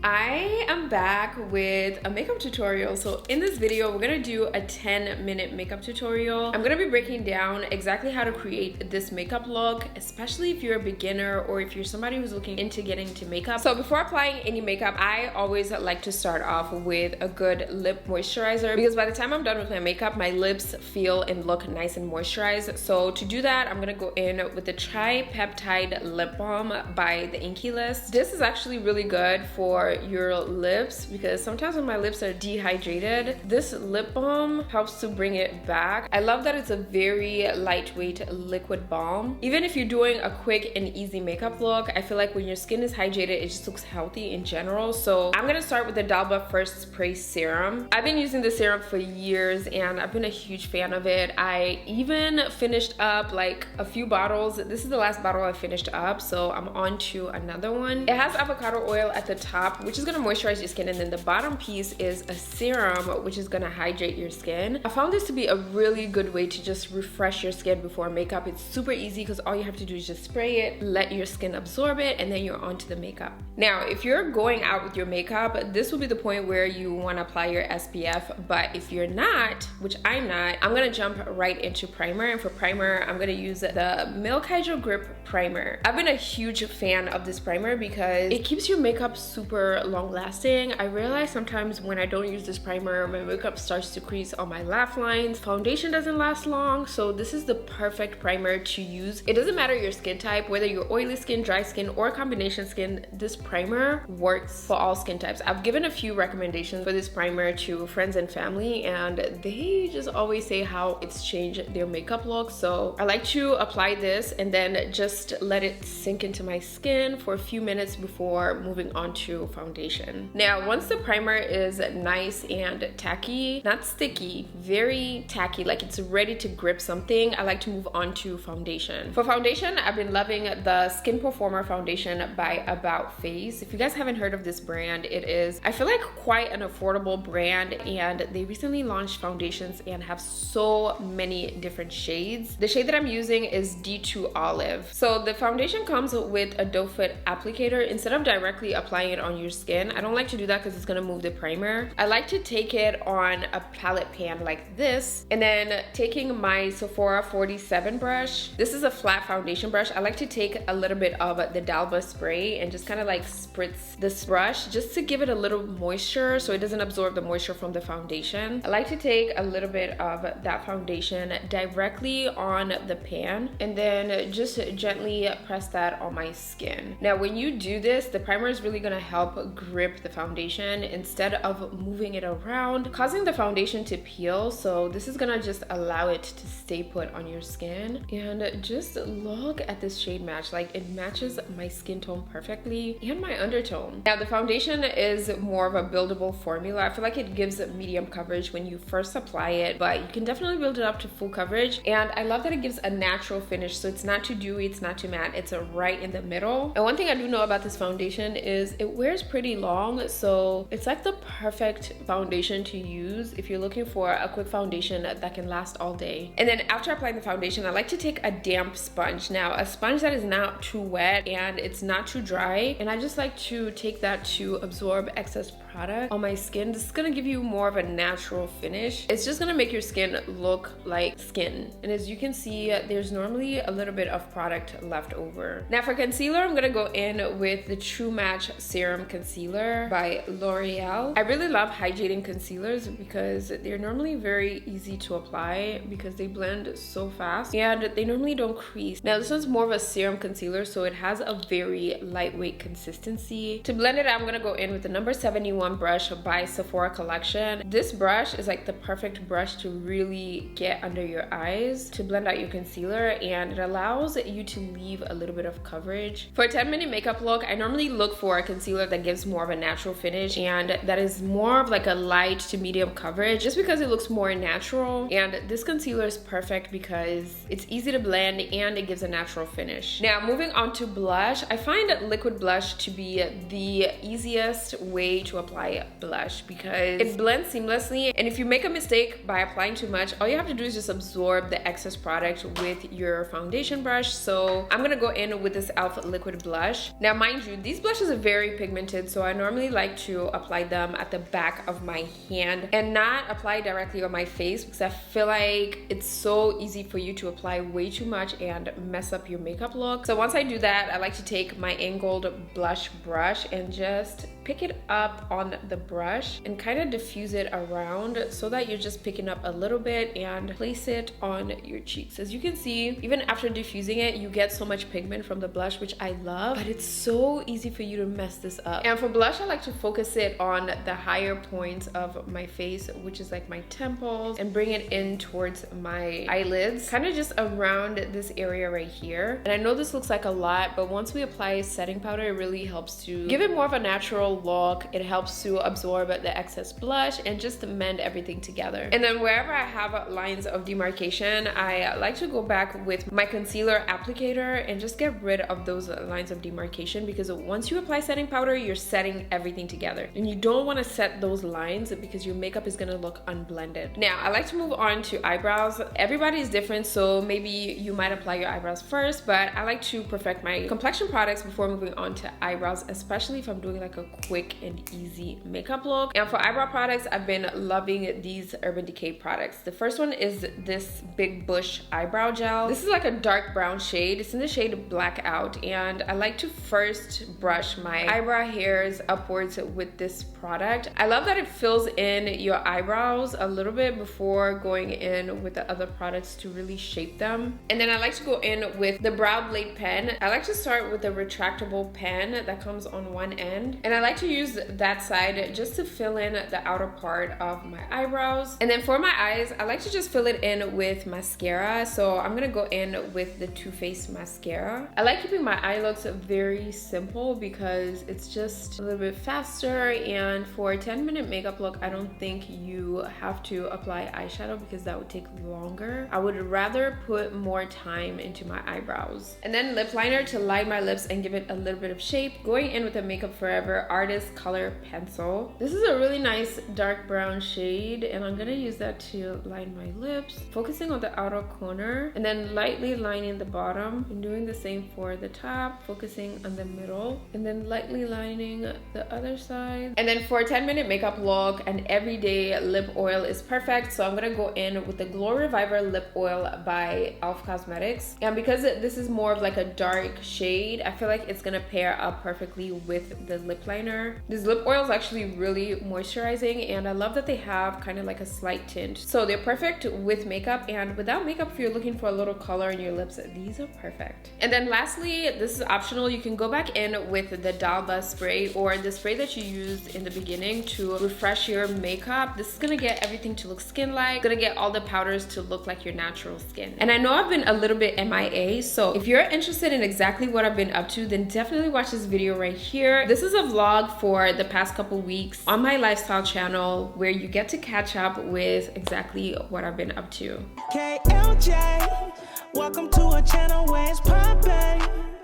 I am back with a makeup tutorial. So in this video, we're gonna do a 10-minute makeup tutorial. I'm gonna be breaking down exactly how to create this makeup look, especially if you're a beginner or if you're somebody who's looking into getting into makeup. So before applying any makeup, I always like to start off with a good lip moisturizer, because by the time I'm done with my makeup, my lips feel and look nice and moisturized. So to do that, I'm gonna go in with the Tripeptide lip balm by the INKEY list. This is actually really good for your lips because sometimes when my lips are dehydrated, this lip balm helps to bring it back. I love that it's a very lightweight liquid balm. Even if you're doing a quick and easy makeup look, I feel like when your skin is hydrated, it just looks healthy in general. So I'm gonna start with the Dalba First Spray Serum. I've been using this serum for years and I've been a huge fan of it. I even finished up like a few bottles. This is the last bottle I finished up, so I'm on to another one. It has avocado oil at the top, which is gonna moisturize your skin, and then the bottom piece is a serum, which is gonna hydrate your skin. I found this to be a really good way to just refresh your skin before makeup. It's super easy because all you have to do is just spray it, let your skin absorb it, and then you're on to the makeup. Now, if you're going out with your makeup, this will be the point where you wanna apply your SPF, but if you're not, which I'm not, I'm gonna jump right into primer, and for primer, I'm gonna use the Milk Hydro Grip Primer. I've been a huge fan of this primer because it keeps your makeup super long lasting. I realize sometimes when I don't use this primer, my makeup starts to crease on my laugh lines. Foundation doesn't last long, so this is the perfect primer to use. It doesn't matter your skin type, whether you're oily skin, dry skin, or combination skin, this primer works for all skin types. I've given a few recommendations for this primer to friends and family, and they just always say how it's changed their makeup look. So I like to apply this and then just let it sink into my skin for a few minutes before moving on to foundation. Now, once the primer is nice and tacky, not sticky, very tacky, like it's ready to grip something, I like to move on to foundation. For foundation, I've been loving the Skin Performer foundation by About Face. If you guys haven't heard of this brand, it is, I feel like, quite an affordable brand, and they recently launched foundations and have so many different shades. The shade that I'm using is D2 Olive. So the foundation comes with a doe foot applicator. Instead of directly applying it on your skin, I don't like to do that because it's gonna move the primer. I like to take it on a palette pan like this, and then taking my Sephora 47 brush. This is a flat foundation brush. I like to take a little bit of the Dalba spray and just kind of like spritz this brush just to give it a little moisture so it doesn't absorb the moisture from the foundation. I like to take a little bit of that foundation directly on the pan and then just gently press that on my skin. Now, when you do this, the primer is really gonna help grip the foundation instead of moving it around, causing the foundation to peel. So this is gonna just allow it to stay put on your skin. And just look at this shade match. Like, it matches my skin tone perfectly and my undertone. Now, the foundation is more of a buildable formula. I feel like it gives medium coverage when you first apply it, but you can definitely build it up to full coverage. And I love that it gives a natural finish, so it's not too dewy, it's not too matte, it's right in the middle. And one thing I do know about this foundation is it wears pretty long, so it's like the perfect foundation to use if you're looking for a quick foundation that can last all day. And then after applying the foundation, I like to take a damp sponge. Now, a sponge that is not too wet and it's not too dry, and I just like to take that to absorb excess product on my skin. This is gonna give you more of a natural finish. It's just gonna make your skin look like skin. And as you can see, there's normally a little bit of product left over. Now for concealer, I'm gonna go in with the True Match Serum Concealer by L'Oreal. I really love hydrating concealers because they're normally very easy to apply because they blend so fast and they normally don't crease. Now this one's more of a serum concealer, so it has a very lightweight consistency. To blend it, I'm gonna go in with the number 71 brush by Sephora Collection. This brush is like the perfect brush to really get under your eyes to blend out your concealer, and it allows you to leave a little bit of coverage. For a 10-minute makeup look, I normally look for a concealer that gives more of a natural finish and that is more of like a light to medium coverage, just because it looks more natural. And this concealer is perfect because it's easy to blend and it gives a natural finish. Now moving on to blush, I find liquid blush to be the easiest way to apply blush because it blends seamlessly, and if you make a mistake by applying too much, all you have to do is just absorb the excess product with your foundation brush. So I'm gonna go in with this e.l.f. liquid blush. Now mind you, these blushes are very pigmented tinted, so I normally like to apply them at the back of my hand and not apply directly on my face, because I feel like it's so easy for you to apply way too much and mess up your makeup look. So once I do that, I like to take my angled blush brush and just pick it up on the brush and kind of diffuse it around so that you're just picking up a little bit and place it on your cheeks. As you can see, even after diffusing it, you get so much pigment from the blush, which I love, but it's so easy for you to mess this up. And for blush, I like to focus it on the higher points of my face, which is like my temples, and bring it in towards my eyelids, kind of just around this area right here. And I know this looks like a lot, but once we apply setting powder, it really helps to give it more of a natural look. It helps to absorb the excess blush and just mend everything together. And then wherever I have lines of demarcation, I like to go back with my concealer applicator and just get rid of those lines of demarcation, because once you apply setting powder, you're setting everything together, and you don't want to set those lines because your makeup is going to look unblended. Now I like to move on to eyebrows. Everybody is different, so maybe you might apply your eyebrows first, but I like to perfect my complexion products before moving on to eyebrows, especially if I'm doing like a quick and easy makeup look. And for eyebrow products, I've been loving these Urban Decay products. The first one is this Big Bush eyebrow gel. This is like a dark brown shade. It's in the shade Blackout, and I like to first brush my eyebrow hairs upwards with this product. I love that it fills in your eyebrows a little bit before going in with the other products to really shape them. And then I like to go in with the brow blade pen. I like to start with a retractable pen that comes on one end, and I like to use that side just to fill in the outer part of my eyebrows. And then for my eyes, I like to just fill it in with mascara. So I'm gonna go in with the Too Faced mascara. I like keeping my eye looks very simple because it's just a little bit faster, and for a 10-minute makeup look, I don't think you have to apply eyeshadow because that would take longer. I would rather put more time into my eyebrows. And then lip liner to line my lips and give it a little bit of shape, going in with the Makeup Forever Artist Color Pencil. This is a really nice dark brown shade, and I'm gonna use that to line my lips, focusing on the outer corner and then lightly lining the bottom, and doing the same for the top, focusing on the middle and then lightly lining the other side. And then for a 10-minute makeup look, an everyday lip oil is perfect. So I'm gonna go in with the Glow Reviver lip oil by e.l.f. Cosmetics, and because this is more of like a dark shade, I feel like it's gonna pair up perfectly with the lip liner. This lip oil is actually really moisturizing, and I love that they have kind of like a slight tint, so they're perfect with makeup and without makeup. If you're looking for a little color in your lips, these are perfect. And then lastly, this is optional, you can go back in with the Doll Buzz spray or the spray that you used in the beginning to refresh your makeup. This is gonna get everything to look skin-like, gonna get all the powders to look like your natural skin. And I know I've been a little bit MIA, so if you're interested in exactly what I've been up to, then definitely watch this video right here. This is a vlog for the past couple weeks on my lifestyle channel where you get to catch up with exactly what I've been up to. KLJ, welcome to a channel where it's poppin'.